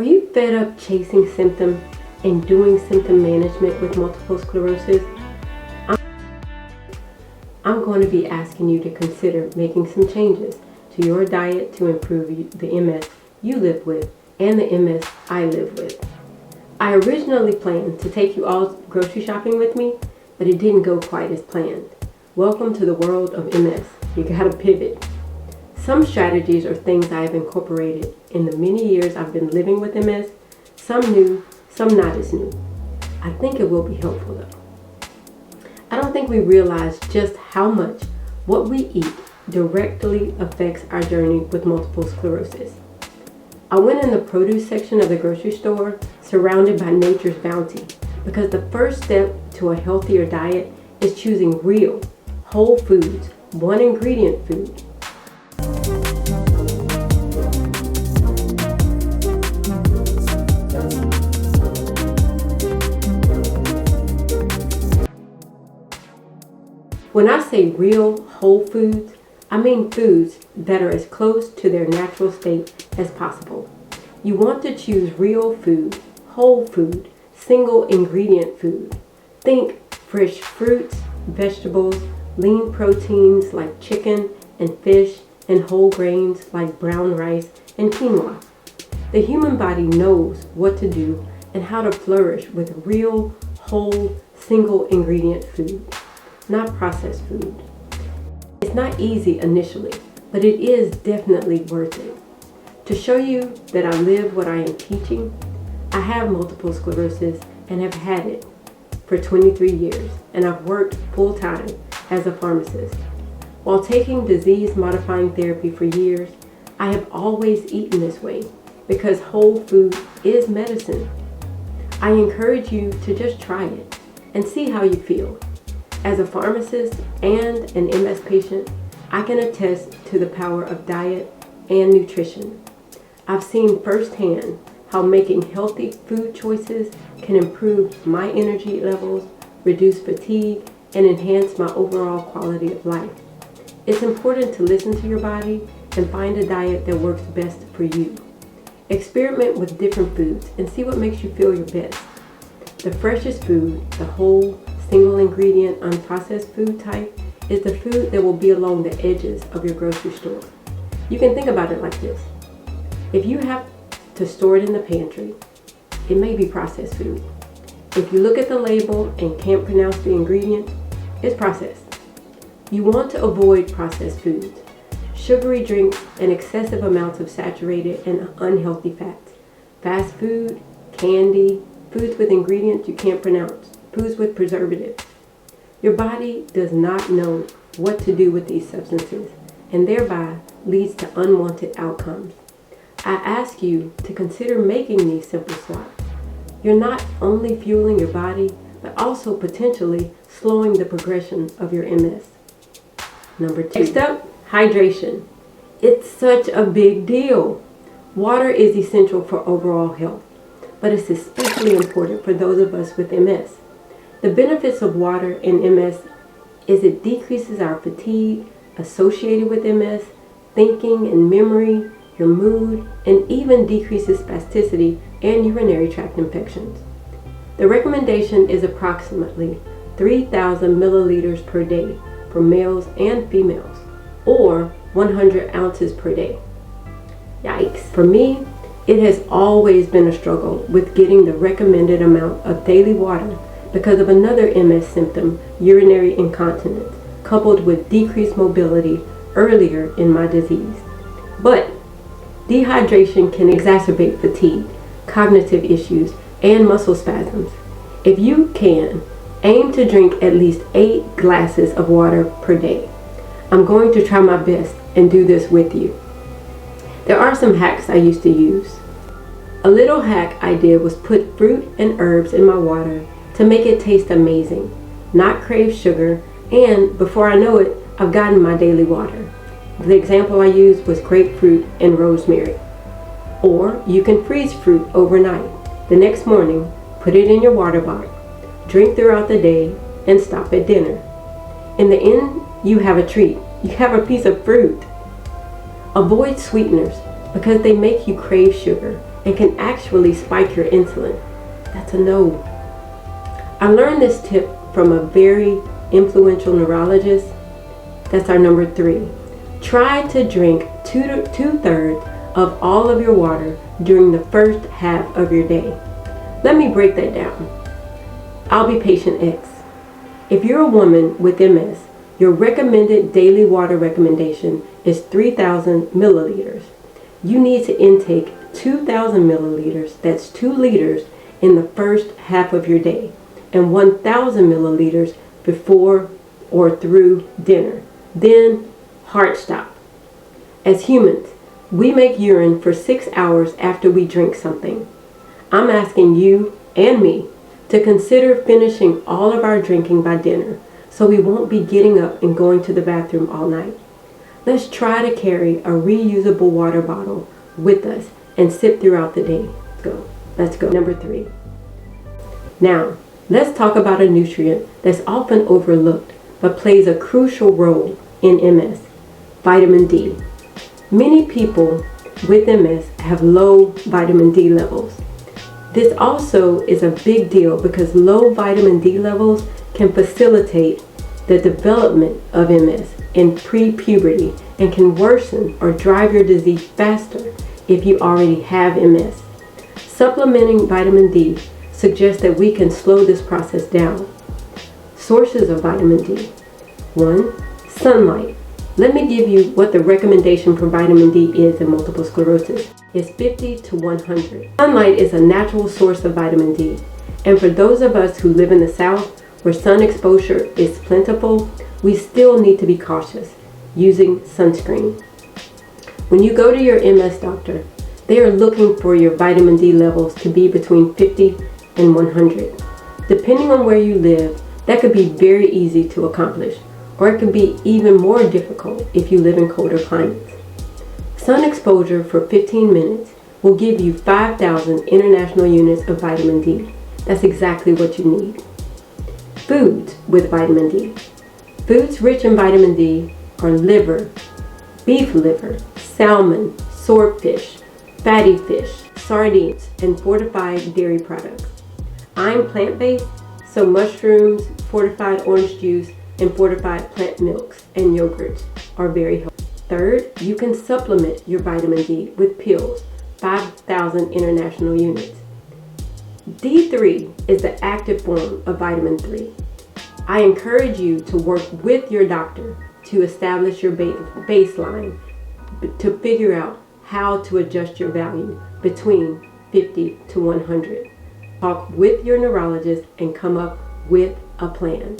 Are you fed up chasing symptoms and doing symptom management with multiple sclerosis? I'm going to be asking you to consider making some changes to your diet to improve the MS you live with and the MS I live with. I originally planned to take you all grocery shopping with me, but it didn't go quite as planned. Welcome to the world of MS. You gotta pivot. Some strategies are things I have incorporated in the many years I've been living with MS, some new, some not as new. I think it will be helpful though. I don't think we realize just how much what we eat directly affects our journey with multiple sclerosis. I went in the produce section of the grocery store surrounded by nature's bounty because the first step to a healthier diet is choosing real, whole foods, one ingredient food. When I say real, whole foods, I mean foods that are as close to their natural state as possible. You want to choose real food, whole food, single ingredient food. Think fresh fruits, vegetables, lean proteins like chicken and fish, and whole grains like brown rice and quinoa. The human body knows what to do and how to flourish with real, whole, single ingredient food, not processed food. It's not easy initially, but it is definitely worth it. To show you that I live what I am teaching, I have multiple sclerosis and have had it for 23 years, and I've worked full-time as a pharmacist. While taking disease-modifying therapy for years, I have always eaten this way because whole food is medicine. I encourage you to just try it and see how you feel. As a pharmacist and an MS patient, I can attest to the power of diet and nutrition. I've seen firsthand how making healthy food choices can improve my energy levels, reduce fatigue, and enhance my overall quality of life. It's important to listen to your body and find a diet that works best for you. Experiment with different foods and see what makes you feel your best. The freshest food, the whole, single ingredient, unprocessed food type, is the food that will be along the edges of your grocery store. You can think about it like this. If you have to store it in the pantry, it may be processed food. If you look at the label and can't pronounce the ingredients, it's processed. You want to avoid processed foods, sugary drinks, and excessive amounts of saturated and unhealthy fats, fast food, candy, foods with ingredients you can't pronounce, foods with preservatives. Your body does not know what to do with these substances and thereby leads to unwanted outcomes. I ask you to consider making these simple swaps. You're not only fueling your body, but also potentially slowing the progression of your MS. Number 2. Next up, hydration. It's such a big deal. Water is essential for overall health, but it's especially important for those of us with MS. The benefits of water in MS is it decreases our fatigue associated with MS, thinking and memory, your mood, and even decreases spasticity and urinary tract infections. The recommendation is approximately 3,000 milliliters per day for males and females, or 100 ounces per day. Yikes. For me, it has always been a struggle with getting the recommended amount of daily water because of another MS symptom, urinary incontinence, coupled with decreased mobility earlier in my disease. But dehydration can exacerbate fatigue, cognitive issues, and muscle spasms. If you can, aim to drink at least 8 glasses of water per day. I'm going to try my best and do this with you. There are some hacks I used to use. A little hack I did was put fruit and herbs in my water to make it taste amazing, not crave sugar, and before I know it, I've gotten my daily water. The example I used was grapefruit and rosemary. Or you can freeze fruit overnight. The next morning, put it in your water bottle. Drink throughout the day and stop at dinner. In the end, you have a treat. You have a piece of fruit. Avoid sweeteners because they make you crave sugar and can actually spike your insulin. That's a no. I learned this tip from a very influential neurologist. That's our number 3. Try to drink 2/3 of all of your water during the first half of your day. Let me break that down. I'll be patient X. If you're a woman with MS, your recommended daily water recommendation is 3,000 milliliters. You need to intake 2,000 milliliters, that's 2 liters, in the first half of your day, and 1,000 milliliters before or through dinner. Then, hard stop. As humans, we make urine for 6 hours after we drink something. I'm asking you and me to consider finishing all of our drinking by dinner so we won't be getting up and going to the bathroom all night. Let's try to carry a reusable water bottle with us and sip throughout the day. Let's go. Number 3. Now, let's talk about a nutrient that's often overlooked but plays a crucial role in MS, vitamin D. Many people with MS have low vitamin D levels. This also is a big deal because low vitamin D levels can facilitate the development of MS in pre-puberty and can worsen or drive your disease faster if you already have MS. Supplementing vitamin D suggests that we can slow this process down. Sources of vitamin D. 1. Sunlight. Let me give you what the recommendation for vitamin D is in multiple sclerosis. It's 50 to 100. Sunlight is a natural source of vitamin D. And for those of us who live in the South, where sun exposure is plentiful, we still need to be cautious using sunscreen. When you go to your MS doctor, they are looking for your vitamin D levels to be between 50 and 100. Depending on where you live, that could be very easy to accomplish, or it can be even more difficult if you live in colder climates. Sun exposure for 15 minutes will give you 5,000 international units of vitamin D. That's exactly what you need. Foods with vitamin D. Foods rich in vitamin D are liver, beef liver, salmon, swordfish, fatty fish, sardines, and fortified dairy products. I'm plant-based, so mushrooms, fortified orange juice, and fortified plant milks and yogurts are very healthy. Third, you can supplement your vitamin D with pills, 5,000 international units. D3 is the active form of vitamin 3. I encourage you to work with your doctor to establish your baseline to figure out how to adjust your value between 50 to 100. Talk with your neurologist and come up with a plan.